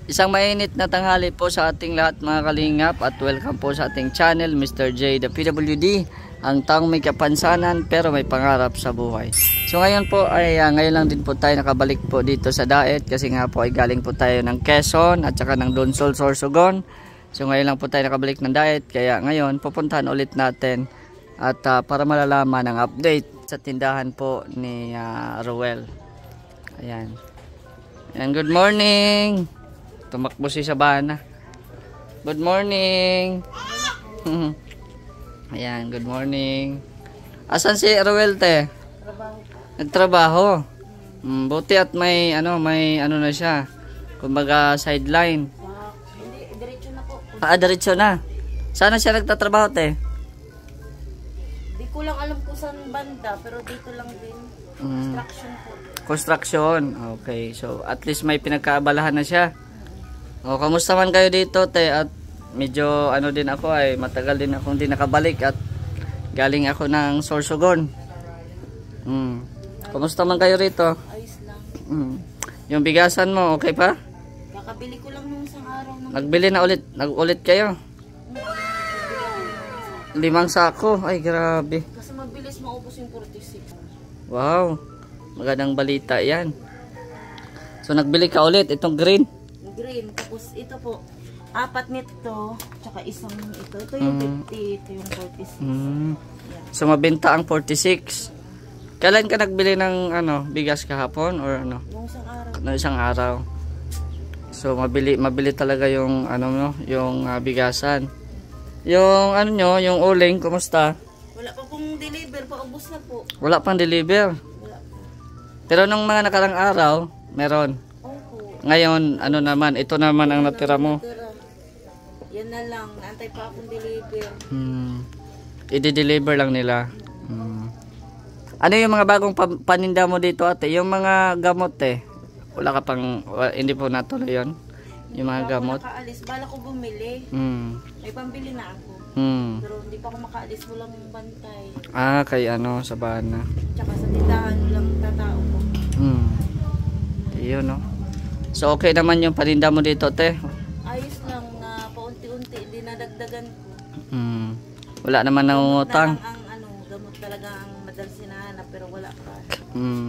Isang mainit na tanghali po sa ating lahat mga kalingap at welcome po sa ating channel Mr. J the PWD, ang taong may kapansanan pero may pangarap sa buhay. So ngayon po ay ngayon lang din po tayo nakabalik po dito sa Daet kasi nga po ay galing po tayo ng Quezon at saka ng Donsol, Sorsogon. So ngayon lang po tayo nakabalik ng Daet kaya ngayon pupuntahan ulit natin at para malalaman ang update sa tindahan po ni Roel. Ayan. And good morning. Tumakbo si Sabana. Good morning. Ayan, good morning. Asan si Roel te? Nagtrabaho. Buti at may na siya. Kumbaga sideline. Hindi, diretso na po. Diretso na. Sana siya nagtatrabaho te? Di ko lang alam kung saan banda, pero dito lang din. Construction po. Construction. Okay, so at least may pinagkaabalahan na siya. O, kamusta man kayo dito, te? At medyo din ako ay matagal din akong hindi nakabalik at galing ako ng Sorsogon. Kamusta man kayo rito? Ayos lang. Yung bigasan mo, okay pa? Kakabili ko lang nung isang araw. Nagbili na ulit, nag-ulit kayo? 5 sako, ay grabe. Kasi mabilis maubos yung 46. Wow, magandang balita yan. So nagbili ka ulit, itong green? Green, tapos ito po, 4 nito, tsaka isang ito. Ito yung 50, ito yung 46. So mabenta ang 46. Kailan ka nagbili ng bigas kahapon or ano? Nung isang araw. Nung isang araw. So mabili talaga yung yung bigasan. Yung yung uling, kumusta? Wala pa pong deliver, paubos na po. Wala pang deliver. Wala po. Pero nung mga nakarang araw, meron. Ngayon, naman, ito naman ang natira mo. Yan na lang, naantay pa akong deliver. I-deliver lang nila. Ano yung mga bagong paninda mo dito, ate? Yung mga gamot, wala ka pang, hindi po natuloy yun? Yung mga gamot? Ako nakaalis, bala ko bumili. May pambili na ako. Pero hindi pa ako makaalis, walang bantay. Kay Sabana. Tsaka sa tindahan, walang tatao ko. Iyon, no? So, okay naman yung paninda mo dito, te? Ayos lang na paunti-unti, dinadagdagan ko. Wala naman nangungutang. Gamot talaga ang madalas hinahanap, pero wala pa.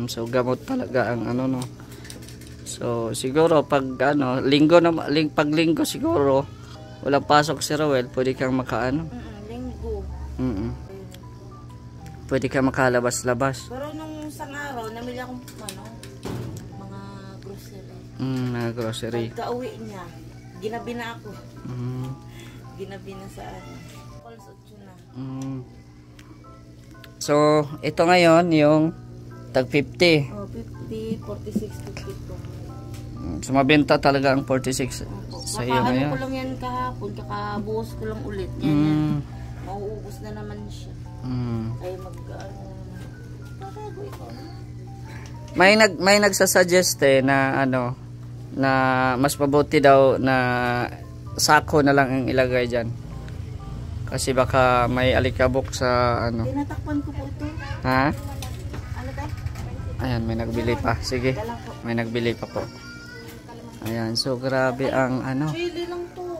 So, gamot talaga ang no? So, siguro, pag pag linggo siguro, walang pasok si Roel, pwede kang Linggo. Pwede kang makalabas-labas. Pero nung isang araw, namili akong mga grocery. Mga grocery. Pagka-uwi niya, ginabi na ako. Ginabi na sa Calls 8 na. So, ito ngayon, yung tag 50. 50, 46, 52. So, mabenta talaga ang 46 sa iyo ngayon. Ko lang yan kahapon, kakabuhos ko lang ulit. Yan. Mauubos na naman siya. Ay May nagsasuggest na na mas mabuti daw na sako na lang ang ilagay diyan. Kasi baka may alikabok sa Tinatakpan ko po ito. Ha? Ano tayo? Ayan, may nagbili pa. Sige. May nagbili pa po. Ayan, so grabe ang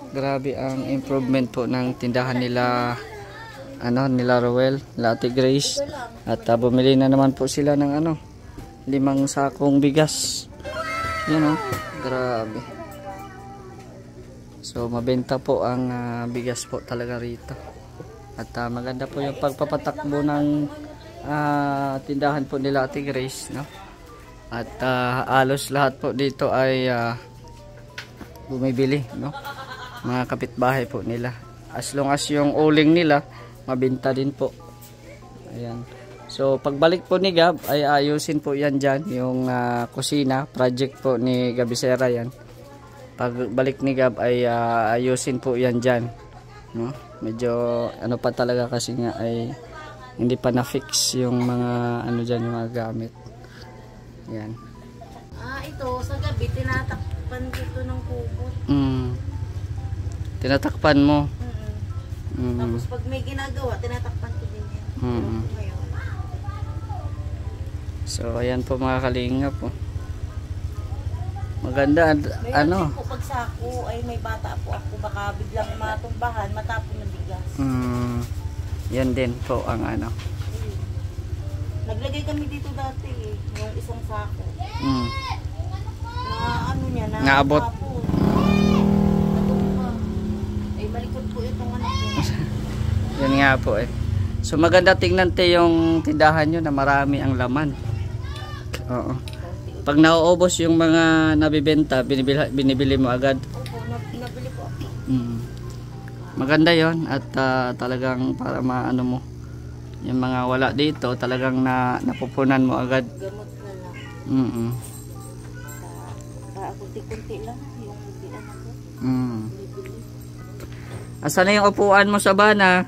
grabe ang improvement po ng tindahan nila nila Roel, Ate Grace. At bumili na naman po sila ng 5 sakong bigas. Grabe. So mabenta po ang bigas po talaga rito. At maganda po yung pagpapatakbo ng tindahan po nila Ate Grace, no? At halos lahat po dito ay bumibili, no? Mga kapitbahay po nila. As long as yung uling nila mabenta din po. Ayan. So pagbalik po ni Gab ay ayusin po yan dyan. Yung kusina, project po ni Gabisera yan. Pagbalik ni Gab ay ayusin po yan dyan, no? Medyo pa talaga kasi nga ay hindi pa na-fix yung mga dyan, yung mga gamit. Yan. Ito sa gabi tinatakpan dito ng kubot. Tinatakpan mo. Tapos pag may ginagawa, tinatakpan ko din yan. So ayan po mga kalingap po. Maganda. Mayroon Ano? din po pag sako ay may bata po ako, baka biglang matumbahan, matapon ng bigas. Yan din po ang ano. Naglagay kami dito dati yung isang sako. Na ano niya, na Naabot. tapon. Natumba. Ay malikot po itong anak ko. Yan nga po eh. So maganda tingnan yung tindahan nyo na marami ang laman. Oo. Pag nauubos yung mga nabibenta, binibili mo agad. Opo, nabili po ako. Maganda yon at talagang para maano mo yung mga wala dito, talagang napupunan mo agad. Gamot na lang. Kunti-kunti lang yung bilan ako. Bili-bili. Asan na yung upuan mo sa bana?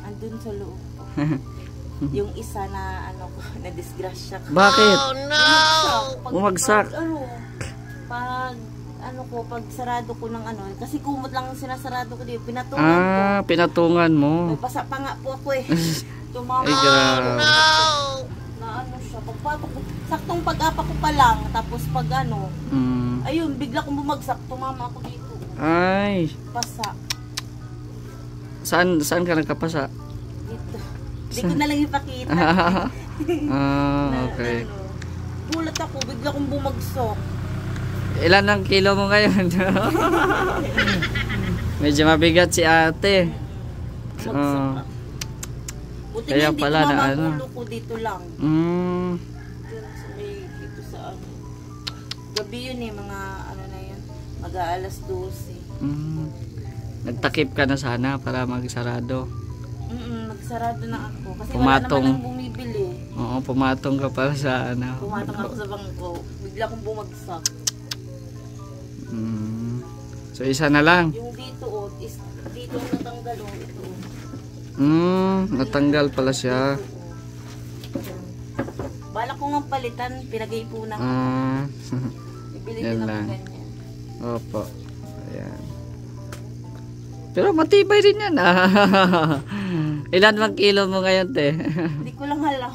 Andun sa loob po. Yung isa na ano ko, na disgrasya ko. Bakit? Oh no! Bumagsak. Pag sarado ko ng ano, kasi kumot lang ang sinasarado ko dito, pinatungan ko. Pinatungan mo. May basa pa nga po ako eh. Tumama. Ay, grabe. Na ano siya, pagpatok ko, saktong pag-apa ko pa lang, tapos pag ano, ayun, bigla kong bumagsak, tumama ako dito. Ay. Pasa. Saan ka nagkapasa? Dito. Hindi ko na lang ipakita. Okay. Gulat ako, bigla kong bumagsak. Ilan ang kilo mo ngayon? Medyo mabigat si ate. Buti kaya na hindi pala na tumama ano. ang ulo ko dito lang. Dito sa ano. Gabi yun eh, mga ano na yun. Mag-aalas 12. Nagtakip ka na sana para magsarado. Nagsarado na ako. Kasi Pumatong. wala naman ang bumibili. Oo, pumatong ka para sa ano. Pumatong ako sa bangko. Bigla kong bumagsak. So isa na lang. Yung dito is dito ang natanggal ito. Natanggal pala siya. Balak ko nga palitan, pinag-iipunan ko. Bibili din ako ganyan. Opo. Ayan. Pero matibay din yan. Ilan bang kilo mo ngayon, te? Hindi ko lang alam.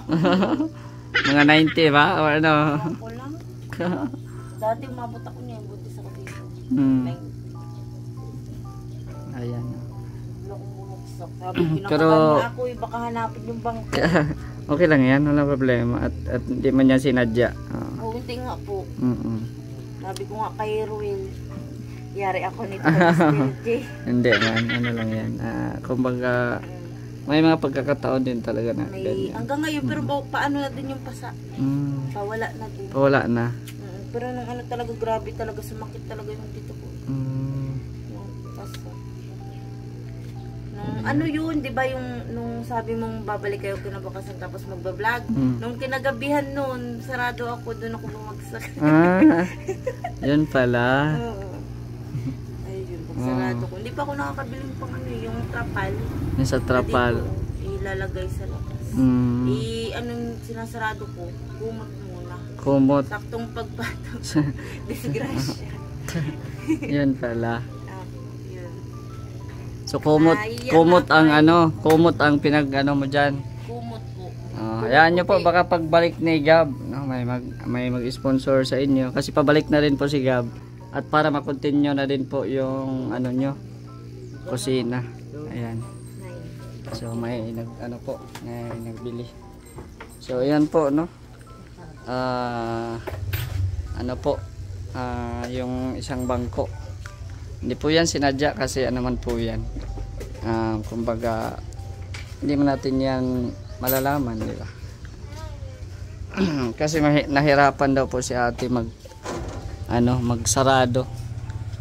Mga 90 ba? O ano? Ako lang. Dati umabot ako niya, buti sa dito. Ayan. Pero ako baka hanapin yung bangko. Okay lang yan, wala problema. At hindi man yan sinadya. Hindi nga po. Sabi ko nga kay Ruel, yari ako nito. Hindi man, ano lang yan. Kumbaga, may mga pagkakataon din talaga na ganyan. Hanggang ngayon, pero paano na din yung pasa? Pawala na din. Pawala na. Pero nung ano talaga, grabe talaga, sumakit talaga yung dito ko. Yung pasa. Ano yun, di ba yung nung sabi mong babalik kayo kinabukasan tapos magbablog? Nung kinagabihan nun, sarado ako, doon ako bumagsak. Yun pala. Ayun, sarado ko. Hindi pa ako nakakabiling pang ano, yung trapal. Yung sa trapal. Ilalagay sa labas. Anong sinasarado ko, kumot muna. Kumot. Saktong pagpatong. Disgrasya. Yun pala. So kumot ang ano, kumot ang pinag-ano mo diyan. Kumot po. Hayaan niyo po baka pagbalik ni Gab, no, may mag-sponsor sa inyo kasi pabalik na rin po si Gab at para ma-continue na din po yung ano nyo, kusina. Ayan. So may nagbili. So ayan po no. Ano po yung isang bangko. Hindi po yan sinadya kasi ano man po yan. Kumbaga hindi man natin yan malalaman, di ba? Kasi nahirapan daw po si ate magsarado.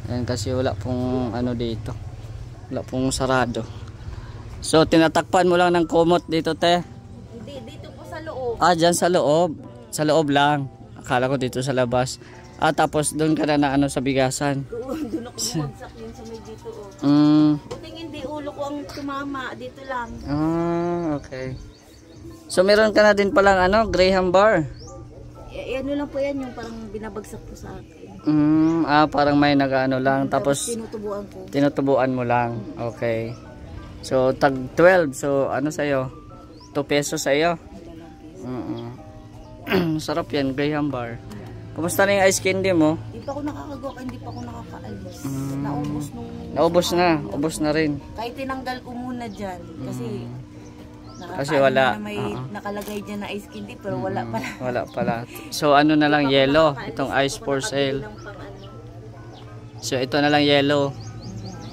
Ayan, kasi wala pong ano dito. Wala pong sarado. So tinatakpan mo lang ng kumot dito, te? Hindi, dito po sa loob. Dyan sa loob. Sa loob lang. Akala ko dito sa labas. Tapos doon ka na ano sa bigasan. Doon ako bumagsak yun sa may dito. Buting hindi, ulo ko ang tumama. Dito lang. Okay. So meron ka na din palang ano, Graham bar. Ano lang po yan, yung parang binabagsak po sa akin. Parang may nag-ano lang. Tapos tinutubuan ko. Tinutubuan mo lang. Okay. So tag 12. So ano sa'yo? 2 pesos sa'yo. Sarap yan, Graham bar. Kumusta na yung ice candy mo? Hindi pa ako nakakagawa, hindi pa ako nakakaalis. Naubos na. Ubos na rin. Kahit tinanggal ko muna dyan. Kasi wala. Na may nakalagay dyan na ice candy pero wala pala. Wala pala. So ano na lang, yellow. Itong ice for sale. So ito na lang yellow.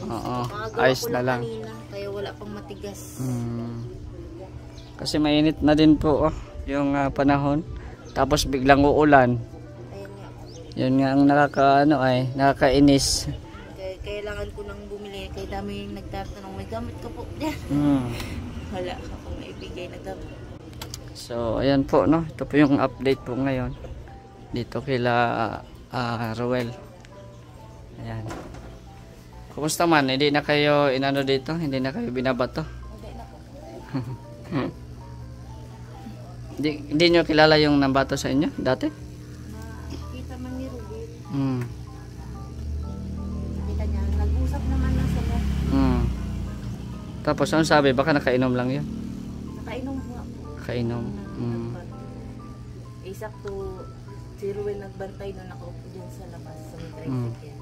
Oo. Ice na lang. Kanina, kaya wala pang matigas. Kasi mainit na din po yung panahon. Tapos biglang uulan. Yun nga ang nakakainis. Kailangan ko nang bumili. Kaya dami yung nagtatanong, may gamit ka po dyan. Wala ka pong maibigay na gamit. So ayan po, no. Ito po yung update po ngayon. Dito kila Ruel. Ayan. Kumusta man? Hindi na kayo inano dito? Hindi na kayo binabato? Hindi na po. Hindi nyo kilala yung nambato sa inyo dati? Nakita man ni Ruby. Nakita niya, nag-usap naman na sila. Tapos ano sabi? Baka nakainom lang yun? Nakainom nga po. Nakainom. Sakto, si Ruel nagbantay nung nakaupo dyan sa labas sa tricycle.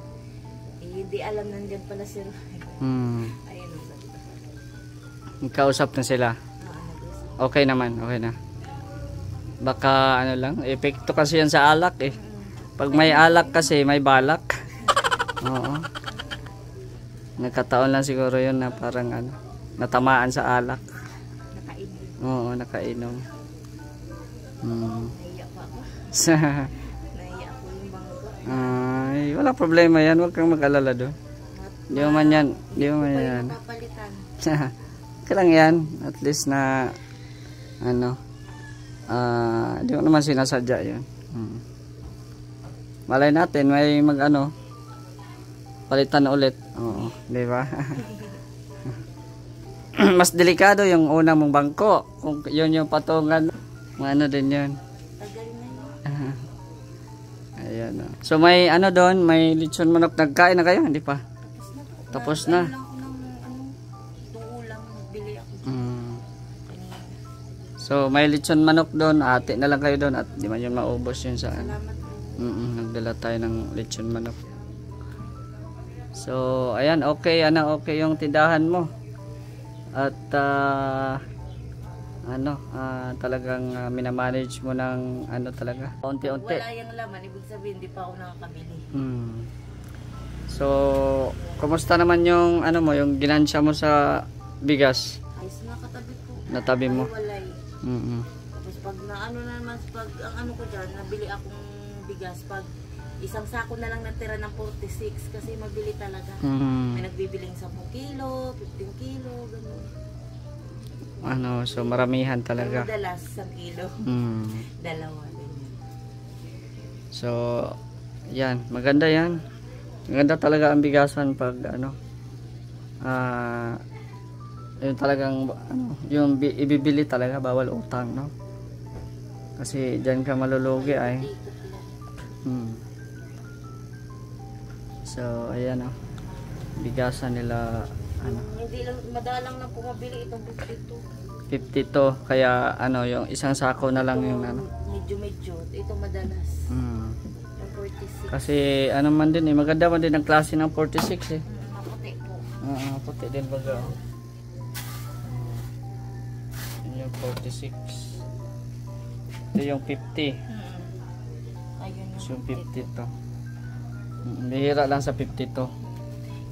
Hindi alam nandyan pala si Ruel. Ayun ang sabi. Nagkausap na sila? Okay naman, okay na. Baka ano lang, epekto kasi yan sa alak eh. Pag may alak kasi, may balak. Oo. Nagkataon lang siguro yun na parang ano, natamaan sa alak. Nakainom. Oo, nakainom. Nahiya pa ako. Nahiya ako yung bangga. Ay, wala problema yan. Huwag kang mag-alala doon. Di mo man yan. Di mo man yan. Papalitan. Kailang yan. At least na ano, di mo naman sinasadya yun. Malay natin may mag ano, palitan ulit. Oo, di ba? Mas delikado yung una mong bangko. Kung yun yung patungan, ano din yun. Tagal na yun. Ayan. So may ano doon, may lechon manok. Nagkain na kayo? Hindi pa? Tapos na. Lang ako ng itong ulam, nagbili ako. So may lechon manok doon, ate na lang kayo doon at di man yun maubos yun sa ano. Salamat po. Nagdala tayo ng lechon manok. So ayan, okay yung tindahan mo. At talagang minamanage mo ng ano talaga, unti-unti. Wala yung laman, ibig sabihin hindi pa ako nakakabili. So kumusta naman yung ano mo, yung ginansya mo sa bigas? Ayos na, katabi po. Natabi mo? Walay. Tapos pag naano na naman, pag ang ano ko dyan, nabili akong bigas, pag isang sako na lang natira ng 46 kasi mabili talaga. May nagbibiling 10 kilo, 15 kilo, gano'n. Ano, so maramihan talaga. Madalas 1 kilo. Dalawa. Ganyan. So, yan, maganda yan. Maganda talaga ang bigasan pag ano, yung talagang ano, yung ibibili talaga, bawal utang, no? Kasi diyan ka malulugi ay. So ayan, bigasan nila ano. Hindi lang madalang na pumabili itong 52, kaya ano, yung isang sako na lang yung ano. Medyo ito madalas. Yung 46. Kasi ano man din maganda man din ang klase ng 46 eh. Maputi po. Puti din baga. Yung 46. Ito yung 50. Ayun yung 50 to. Bihira lang sa 52.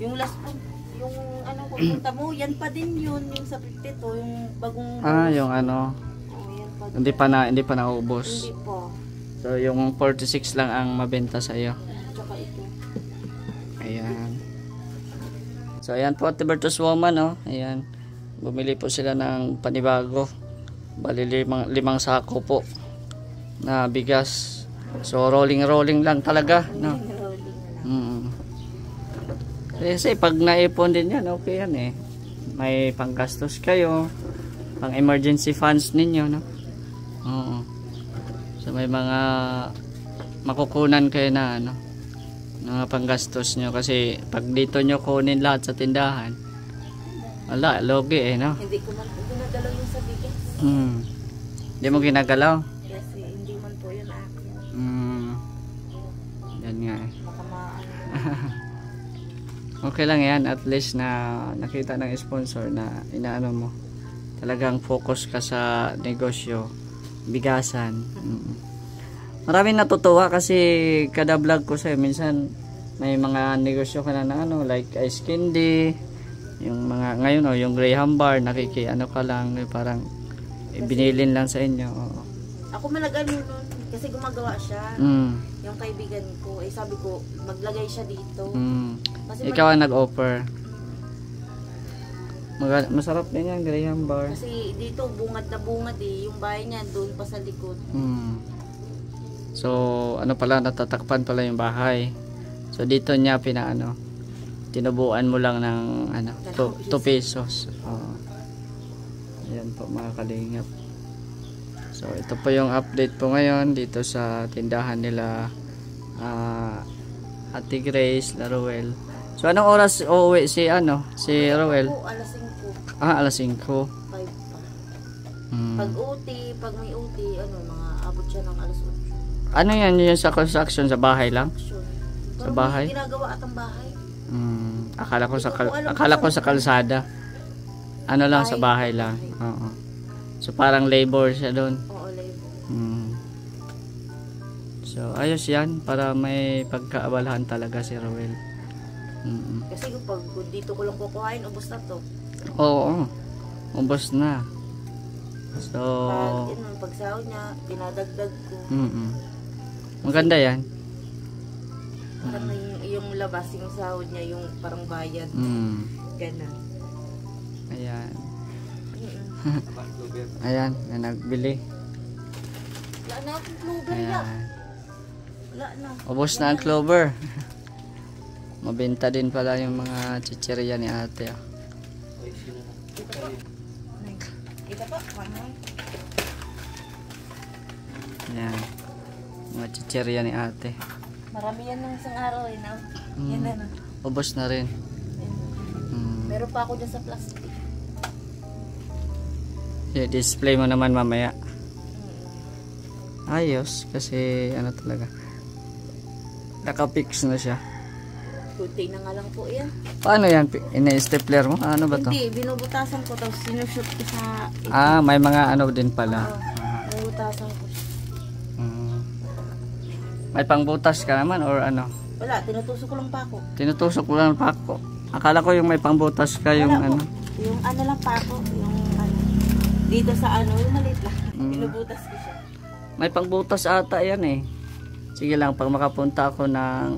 Yung last po, yung ano pupunta mo, yan pa din yun, yung sa 52, yung bagong yung ano. Yan pa Hindi pa naubos. Hindi po. So yung 46 lang ang mabenta sa iyo. Tsaka ito. Ayan. So ayan po, Tibertus Woman, oh. Ayan. Bumili po sila ng panibago. Bali 5 sako po na bigas. So rolling lang talaga, no. Kasi pag naipon din yan, okay yan eh. May panggastos kayo, pang emergency funds ninyo, no. Oo. So may mga makukunan kayo na ano, mga panggastos nyo, kasi pag dito nyo kunin lahat sa tindahan, wala, logi eh, no. Hindi ko man ginagalaw yung sa bigas. Hindi mo ginagalaw? Kasi hindi man po yun akin. Okay lang yan, at least na nakita ng sponsor na inaano mo. Talagang focus ka sa negosyo, bigasan. Maraming natutuwa kasi kada vlog ko sa'yo, minsan may mga negosyo ka na ano, like ice candy, yung mga ngayon yung Graham bar, ano ka lang, parang binilin lang sa inyo. Ako malagano nun, kasi gumagawa siya. Yung kaibigan ko, sabi ko, maglagay siya dito. Kasi ikaw ang nag-offer. Masarap din yan, Graham bar. Kasi dito, bungad na bungad yung bahay niya, doon pa sa likod. So, ano pala, natatakpan pala yung bahay. So, dito niya tinubuan mo lang ng 2 pesos. Ayan po mga kalingap. So, ito po yung update po ngayon dito sa tindahan nila Ate Grace, Laruel. So, anong oras uuwi si Ruel? Alas 5. Alas 5. 5 pa. Pag pag may OT, mga abot siya ng alas 8. Ano yan yung sa construction sa bahay lang? Sa bahay? May ginagawa at ang bahay. Akala ko sa kalsada. Ano lang sa bahay lang. Oo. So parang labor siya doon. Oo, labor. So ayos yan para may pagkaabalahan talaga si Ruel. Kasi pag dito ko lang kukuhain, ubos na to. Oo. Ubos na. So pag sahod niya, dinadagdag ko. Maganda yan. Parang yung labas, yung sahod niya, yung parang bayad. Ganun. Ayan. Ayan, na nagbili. Wala na akong clover yan. Wala na. Ubos na ang clover. Mabenta din pala yung mga chichirya ni ate. Ito po, Ayan. Mga chichirya ni ate. marami yan ng isang araw no? Yan na. Ubos na rin. Meron pa ako dyan sa plastic. I-display mo naman mamaya. Ayos kasi talaga nakapix na siya. Kunti na nga lang po yan. Paano yan? Ina-stapler mo? Ano ba to? Hindi, binubutasan ko tapos sinushoot ko sa may mga din pala. binubutasan ko siya. May pangbutas ka naman or ano? Wala, tinutusok ko lang pa ako. Tinutusok ko lang pa ako. Akala ko yung may pangbutas ka yung Wala po. Yung lang pa ako, yung dito sa yung maliit lang. Binubutas ko siya. May pangbutas ata yan eh. Sige lang, pag makapunta ako ng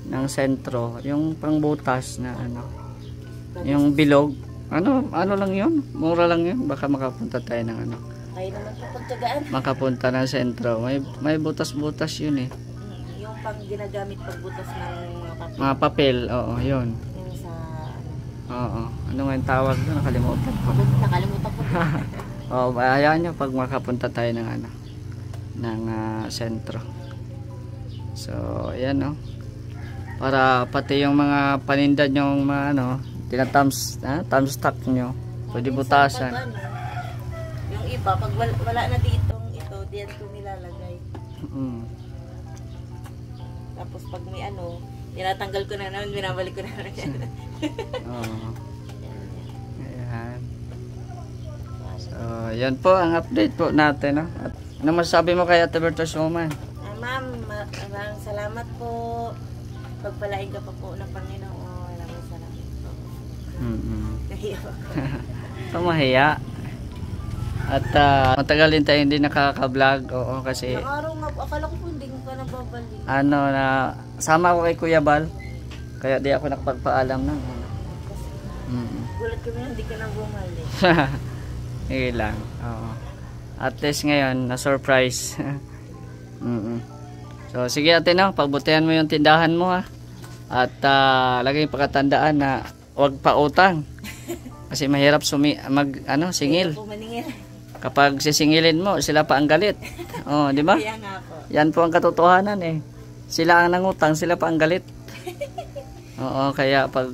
ng sentro, yung pangbutas na yung bilog, ano lang yun, mura lang yun, baka makapunta tayo ng Kaya naman kapagtagaan. makapunta ng sentro, may butas-butas yun eh. Yung pang ginagamit pagbutas ng Mga papel, oo, yun. Yung sa Oo, ano nga yung tawag doon, nakalimutan ko. Nakalimutan ko. Hayaan nyo pag makapunta tayo ng ng sentro. So, ayan para pati yung mga paninda nyong mga thumbs stock nyo, pwede butasan. Yung iba, pag wala na dito, diyan ko nilalagay. Tapos pag may tinatanggal ko na naman, binabalik ko na naman. Ayan. So, yan po ang update po natin. At ano masasabi mo kay Ate Bertos Woman? Ma'am, maraming salamat po. Pagpalain ka pa po ng Panginoon. Maraming salamat po. Nahiya ako. Ito mahiya. At matagal din tayo hindi nakaka-vlog. Oo, kasi araw nga po. Akala ko po hindi ka nababalik. sama ako kay Kuya Bal. Kaya di ako nakapagpaalam ng Gulat kami hindi ka na bumalik. Sige lang. Oo. At least ngayon, na-surprise. So, sige ate pagbutihan mo yung tindahan mo At laging pakatandaan na huwag pa utang. Kasi mahirap singil. Kapag sisingilin mo, sila pa ang galit. Oh, di ba? Yan po ang katotohanan eh. Sila ang nangutang, sila pa ang galit. Oo, kaya pag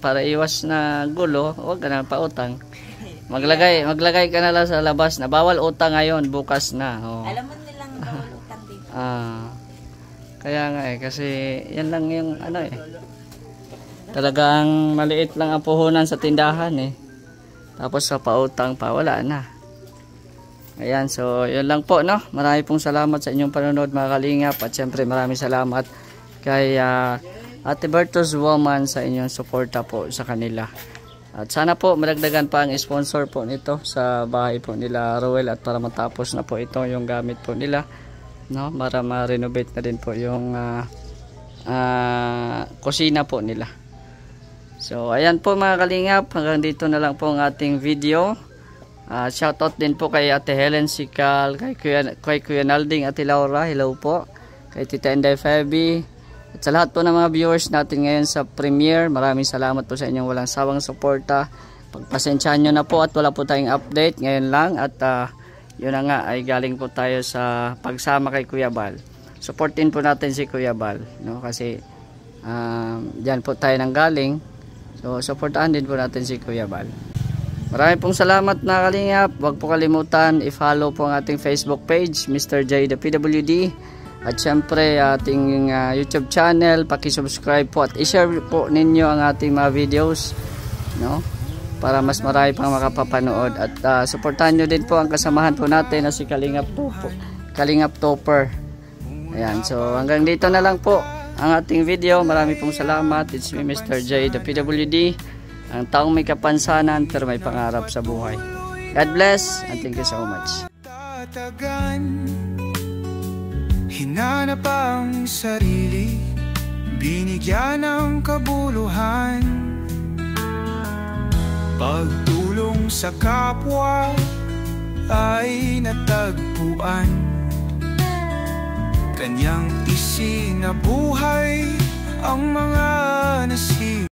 para iwas na gulo, huwag ka na pautang. Maglagay ka na lang sa labas na bawal utang ngayon, bukas na. Oh. Alam mo nilang bawal utang dito. Kaya nga kasi yan lang yung Talagang maliit lang ang puhunan sa tindahan eh. Tapos sa pautang pa, wala na. Ayan, so yun lang po, no. Marami pong salamat sa inyong panonood mga kalingap. At syempre maraming salamat kay Ate Bertos Woman sa inyong suporta po sa kanila. At sana po madagdagan pa ang sponsor po nito sa bahay po nila Roel, at para matapos na po ito yung gamit po nila, no, para ma-renovate na din po yung kusina po nila. So ayan po mga kalingap, hanggang dito na lang po ang ating video. Shoutout din po kay Ate Helen Sikal, kay Kuya Nalding, Ate Laura, hello po, kay Tita Inday Feby, at sa lahat po ng mga viewers natin ngayon sa premiere. Maraming salamat po sa inyong walang sawang suporta. Pagpasensyahan nyo na po at wala po tayong update ngayon lang, at yun na nga ay galing po tayo sa pagsama kay Kuya Bal. Supportin po natin si Kuya Bal, no? Kasi dyan po tayo nang galing. So supportahan din po natin si Kuya Bal. Maraming pong salamat na kalingap. Huwag po kalimutan i-follow po ang ating Facebook page, Mr. J the PWD. At syempre ating YouTube channel, paki-subscribe po at i-share po ninyo ang ating mga videos, no? Para mas marami pang makapapanood. At supportahan nyo din po ang kasamahan po natin na si Kalingap Topper. Ayan, so hanggang dito na lang po ang ating video. Marami pong salamat. It's me, Mr. J the PWD, ang taong may kapansanan pero may pangarap sa buhay. God bless and thank you so much. Hinanap ang sarili, binigyan ng kabuluhan, pagtulong sa kapwa ay natagpuan. Kanyang isinabuhay ang mga